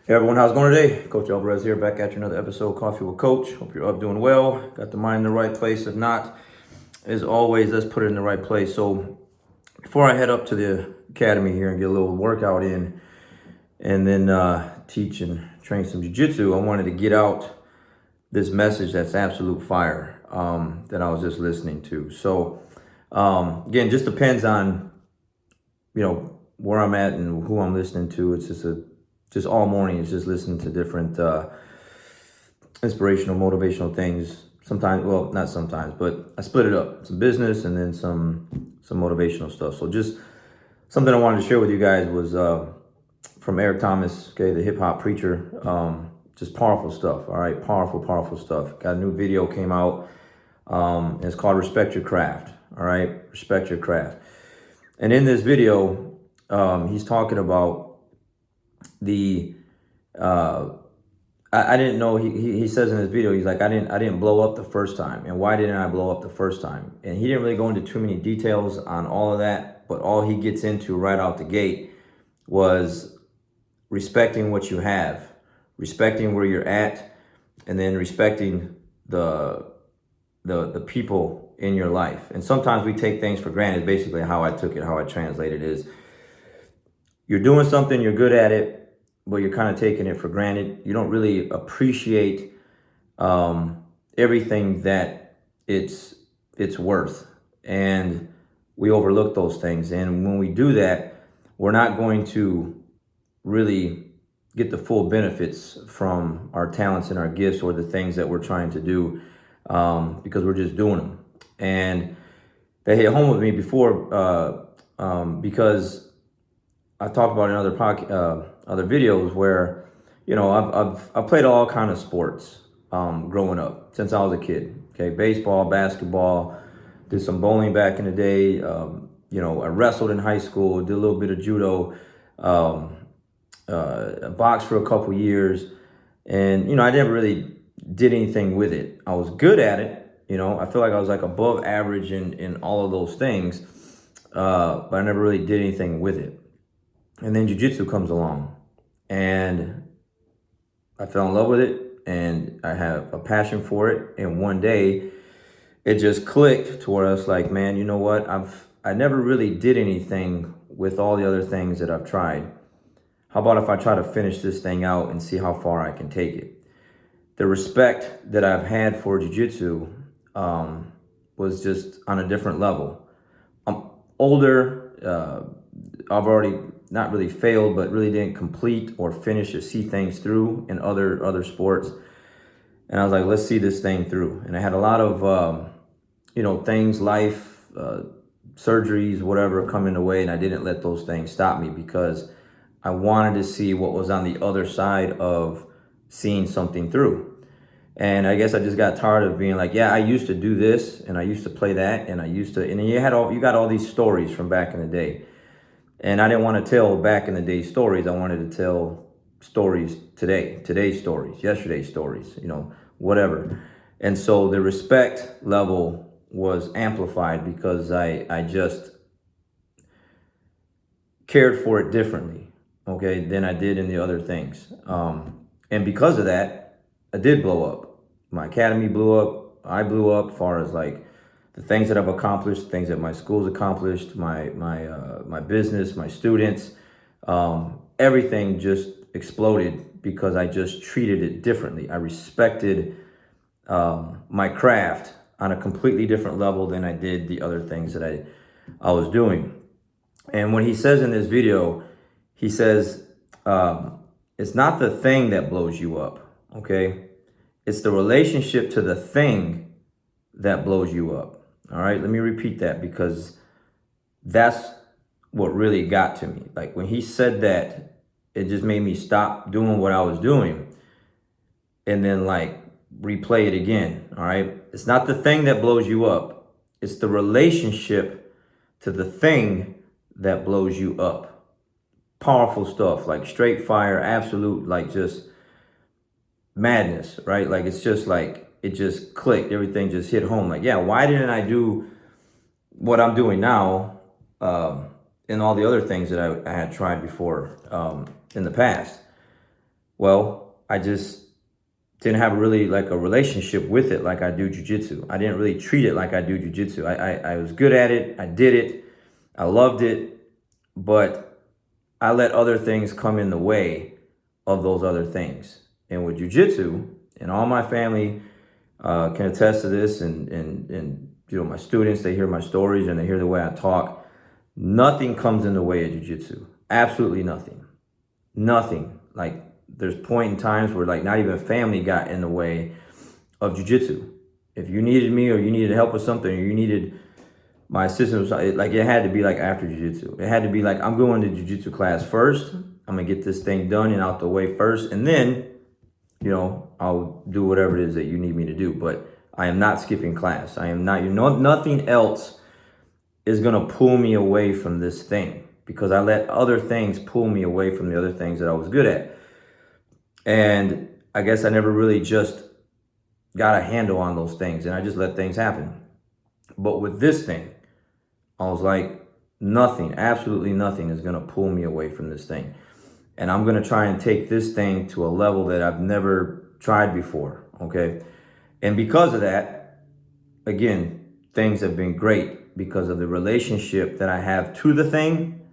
Hey everyone, how's it going today? Coach Alvarez here, back at you another episode, Coffee with Coach. Hope you're up doing well, got the mind in the right place. If not, as always, let's put it in the right place. So before I head up to the academy here and get a little workout in and then teach and train some jiu-jitsu, I wanted to get out this message that's absolute fire that I was just listening to. So again, just depends on, where I'm at and who I'm listening to. It's just all morning, it's just listening to different inspirational, motivational things. Sometimes, well, not sometimes, but I split it up. Some business and then some motivational stuff. So just something I wanted to share with you guys was from Eric Thomas, okay, the hip hop preacher. Just powerful stuff, all right? Powerful stuff. Got a new video came out. It's called Respect Your Craft, all right? Respect Your Craft. And in this video, he's talking about I didn't know, he says in his video, he's like, I didn't blow up the first time. And why didn't I blow up the first time? And he didn't really go into too many details on all of that, but all he gets into right out the gate was respecting what you have, respecting where you're at, and then respecting the people in your life. And sometimes we take things for granted. Basically how I took it, how I translated it is, you're doing something, you're good at it, but you're kind of taking it for granted. You don't really appreciate everything that it's worth. And we overlook those things. And when we do that, we're not going to really get the full benefits from our talents and our gifts or the things that we're trying to do because we're just doing them. And they hit home with me before because I talked about in other videos where, I've played all kind of sports growing up since I was a kid. Okay, baseball, basketball, did some bowling back in the day. I wrestled in high school, did a little bit of judo, boxed for a couple years, and I never really did anything with it. I was good at it. I feel like I was like above average in all of those things, but I never really did anything with it. And then jiu-jitsu comes along and I fell in love with it and I have a passion for it. And one day it just clicked to where I was like, man, you know what? I never really did anything with all the other things that I've tried. How about if I try to finish this thing out and see how far I can take it? The respect that I've had for jiu-jitsu was just on a different level. I'm older. I've already not really failed, but really didn't complete or finish or see things through in other sports. And I was like, let's see this thing through. And I had a lot of, things, life, surgeries, whatever, come in the way. And I didn't let those things stop me because I wanted to see what was on the other side of seeing something through. And I guess I just got tired of being like, yeah, I used to do this and I used to play that. And you got all these stories from back in the day. And I didn't want to tell back in the day stories. I wanted to tell stories today, today's stories, yesterday's stories, whatever. And so the respect level was amplified because I just cared for it differently, okay, than I did in the other things. And because of that, I did blow up. My academy blew up. I blew up as far as like the things that I've accomplished, things that my school's accomplished, my business, my students, everything just exploded because I just treated it differently. I respected my craft on a completely different level than I did the other things that I was doing. And when he says in this video, he says, it's not the thing that blows you up, okay? It's the relationship to the thing that blows you up. All right, let me repeat that because that's what really got to me. Like when he said that, it just made me stop doing what I was doing and then like replay it again. All right, it's not the thing that blows you up. It's the relationship to the thing that blows you up. Powerful stuff, like straight fire, absolute, like just madness, right? Like it's just like, it just clicked. Everything just hit home. Like, yeah, why didn't I do what I'm doing now and all the other things that I had tried before in the past? Well, I just didn't have really like a relationship with it like I do jujitsu. I didn't really treat it like I do jujitsu. I was good at it. I did it. I loved it. But I let other things come in the way of those other things. And with jujitsu, and all my family can attest to this, and my students, they hear my stories and they hear the way I talk. Nothing comes in the way of jujitsu. Absolutely nothing. Nothing. Like, there's point in times where like not even family got in the way of jujitsu. If you needed me or you needed help with something, or you needed my assistance, like it had to be like after jujitsu. It had to be like, I'm going to jujitsu class first. I'm gonna get this thing done and out the way first, and then, I'll do whatever it is that you need me to do. But I am not skipping class. I am not. Nothing else is gonna pull me away from this thing, because I let other things pull me away from the other things that I was good at. And I guess I never really just got a handle on those things, and I just let things happen. But with this thing, I was like, nothing, absolutely nothing is gonna pull me away from this thing. And I'm gonna try and take this thing to a level that I've never tried before, okay? And because of that, again, things have been great because of the relationship that I have to the thing,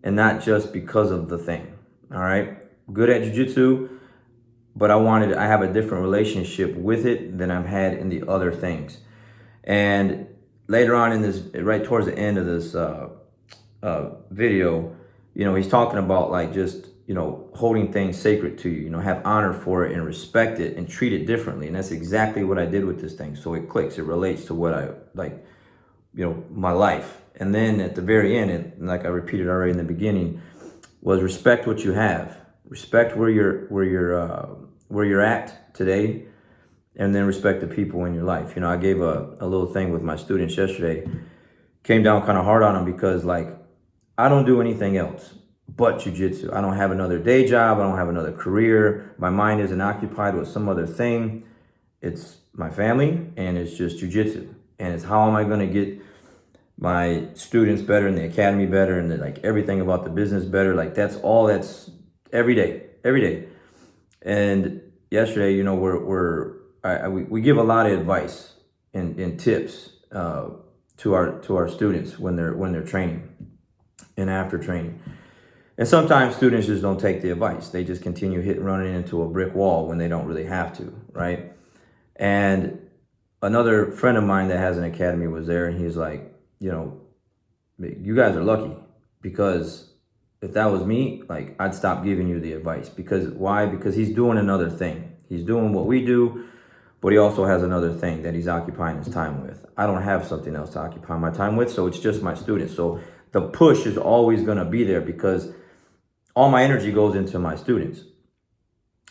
and not just because of the thing, all right? Good at jiu-jitsu, but I have a different relationship with it than I've had in the other things. And later on in this, right towards the end of this video, he's talking about like just, holding things sacred to you, have honor for it and respect it and treat it differently. And that's exactly what I did with this thing. So it clicks, it relates to what I like, my life. And then at the very end, and like I repeated already in the beginning, was respect what you have. Respect where you're at today, and then respect the people in your life. I gave a little thing with my students yesterday. Came down kind of hard on them because like I don't do anything else but jujitsu. I don't have another day job. I don't have another career. My mind isn't occupied with some other thing. It's my family, and it's just jujitsu. And it's how am I going to get my students better and the academy better and like everything about the business better. Like that's every day. And yesterday, we give a lot of advice and tips to our students when they're training and after training. And sometimes students just don't take the advice. They just continue running into a brick wall when they don't really have to, right? And another friend of mine that has an academy was there, and he's like, you guys are lucky, because if that was me, like I'd stop giving you the advice. Because why? Because he's doing another thing. He's doing what we do, but he also has another thing that he's occupying his time with. I don't have something else to occupy my time with, so it's just my students. So the push is always going to be there because all my energy goes into my students.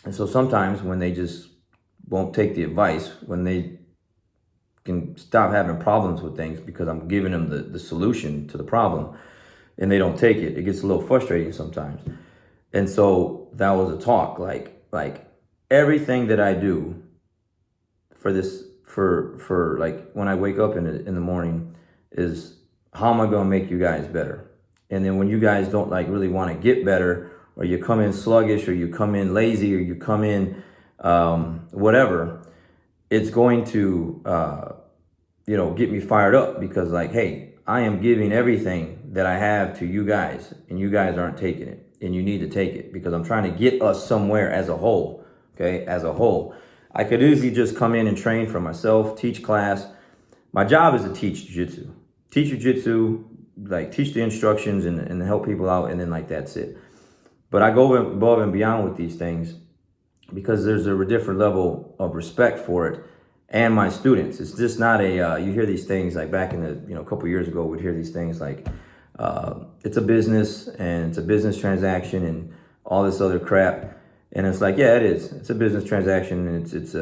And so sometimes when they just won't take the advice, when they can stop having problems with things because I'm giving them the solution to the problem, and they don't take it, it gets a little frustrating sometimes. And so that was a talk, like everything that I do for this, for like when I wake up in the morning, is how am I going to make you guys better? And then when you guys don't like really want to get better, or you come in sluggish, or you come in lazy, or you come in whatever, it's going to get me fired up, because like, hey, I am giving everything that I have to you guys, and you guys aren't taking it, and you need to take it, because I'm trying to get us somewhere as a whole. Okay, as a whole, I could easily just come in and train for myself, teach class. My job is to teach jiu-jitsu, like teach the instructions and help people out, and then like that's it. But I go above and beyond with these things because there's a different level of respect for it and my students. It's just not you hear these things like back in the a couple years ago, we'd hear these things like it's a business and it's a business transaction and all this other crap. And it's like, yeah, it is. It's a business transaction, and it's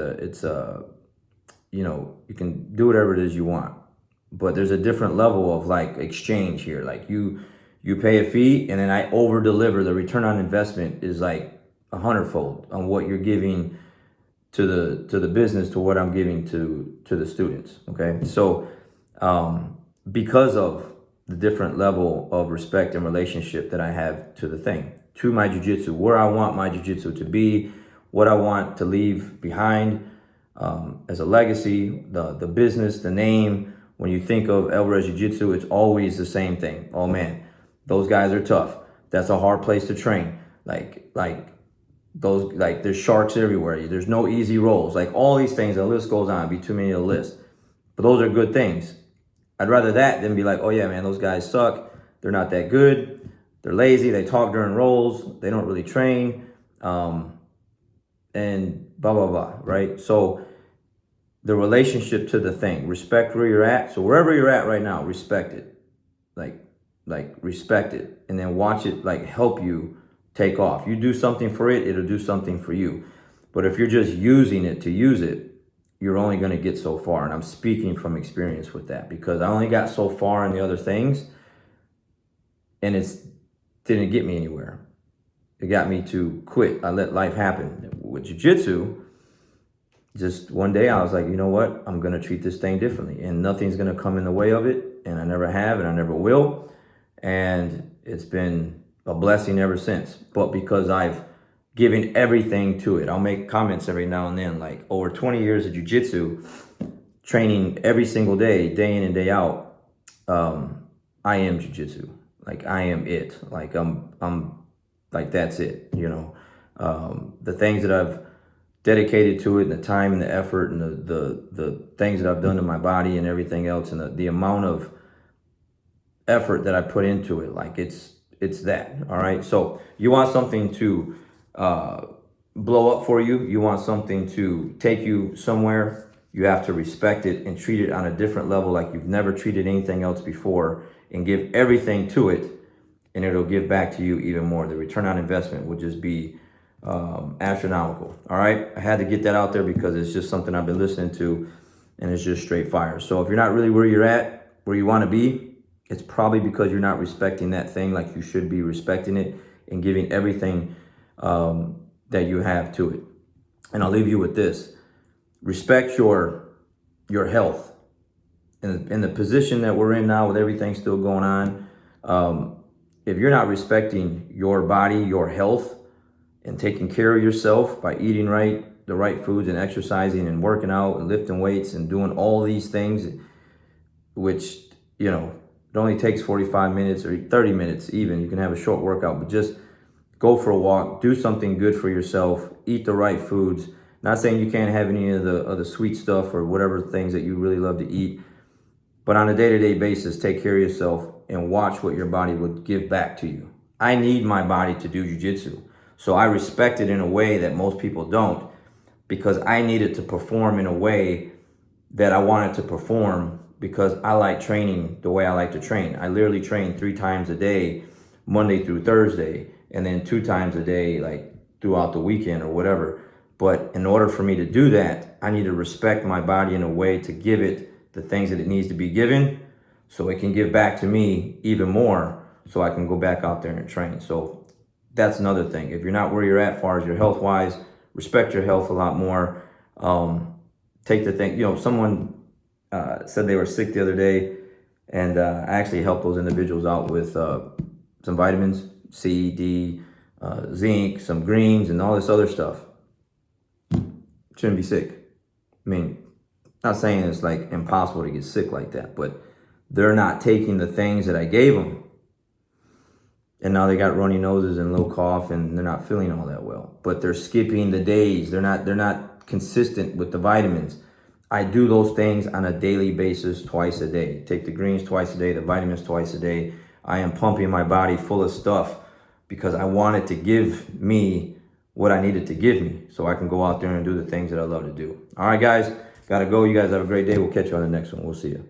you can do whatever it is you want. But there's a different level of like exchange here. Like you pay a fee, and then I over deliver. The return on investment is like 100-fold on what you're giving to the business, to what I'm giving to the students. Okay, so because of the different level of respect and relationship that I have to the thing, to my jiu-jitsu, where I want my jiu-jitsu to be, what I want to leave behind as a legacy, the business, the name. When you think of Alvarez Jiu-Jitsu, it's always the same thing. Oh man, those guys are tough. That's a hard place to train. Like there's sharks everywhere. There's no easy rolls. Like all these things, the list goes on. It'd be too many to list. But those are good things. I'd rather that than be like, oh yeah, man, those guys suck. They're not that good. They're lazy. They talk during rolls. They don't really train. And blah, blah, blah, right? So the relationship to the thing, respect where you're at. So wherever you're at right now, respect it. Like respect it. And then watch it like help you take off. You do something for it, it'll do something for you. But if you're just using it to use it, you're only going to get so far. And I'm speaking from experience with that because I only got so far in the other things and it didn't get me anywhere. It got me to quit. I let life happen. With jiu-jitsu, just one day I was like, you know what? I'm going to treat this thing differently and nothing's going to come in the way of it. And I never have and I never will. And it's been a blessing ever since. But because I've given everything to it, I'll make comments every now and then, like over 20 years of jiu-jitsu, training every single day, day in and day out. I am jiu-jitsu. Like I am it. Like I'm like, that's it. You know, the things that I've dedicated to it and the time and the effort and the things that I've done to my body and everything else and the amount of effort that I put into it, like it's that. All right. So you want something to blow up for you. You want something to take you somewhere. You have to respect it and treat it on a different level, like you've never treated anything else before, and give everything to it, and it'll give back to you even more. The return on investment will just be astronomical. All right. I had to get that out there because it's just something I've been listening to and it's just straight fire. So if you're not really where you're at, where you want to be, it's probably because you're not respecting that thing like you should be respecting it and giving everything that you have to it. And I'll leave you with this. Respect your health. In the position that we're in now with everything still going on, if you're not respecting your body, your health, and taking care of yourself by eating right, the right foods and exercising and working out and lifting weights and doing all these things, which, you know, it only takes 45 minutes or 30 minutes even. You can have a short workout, but just go for a walk, do something good for yourself, eat the right foods. Not saying you can't have any of the sweet stuff or whatever things that you really love to eat, but on a day-to-day basis, take care of yourself and watch what your body would give back to you. I need my body to do jiu-jitsu. So I respect it in a way that most people don't, because I need it to perform in a way that I want it to perform, because I like training the way I like to train. I literally train 3 times a day, Monday through Thursday, and then 2 times a day, like throughout the weekend or whatever. But in order for me to do that, I need to respect my body in a way to give it the things that it needs to be given, so it can give back to me even more, so I can go back out there and train. So that's another thing. If you're not where you're at as far as your health wise, respect your health a lot more. Take the thing, you know, someone said they were sick the other day, and I actually helped those individuals out with some vitamins, C, D, zinc, some greens, and all this other stuff. Shouldn't be sick. I mean, not saying it's like impossible to get sick like that, but they're not taking the things that I gave them, and now they got runny noses and low cough, and they're not feeling all that well. But they're skipping the days. They're not consistent with the vitamins. I do those things on a daily basis, twice a day. Take the greens twice a day, the vitamins twice a day. I am pumping my body full of stuff because I want it to give me what I need it to give me, so I can go out there and do the things that I love to do. All right, guys, gotta go. You guys have a great day. We'll catch you on the next one. We'll see you.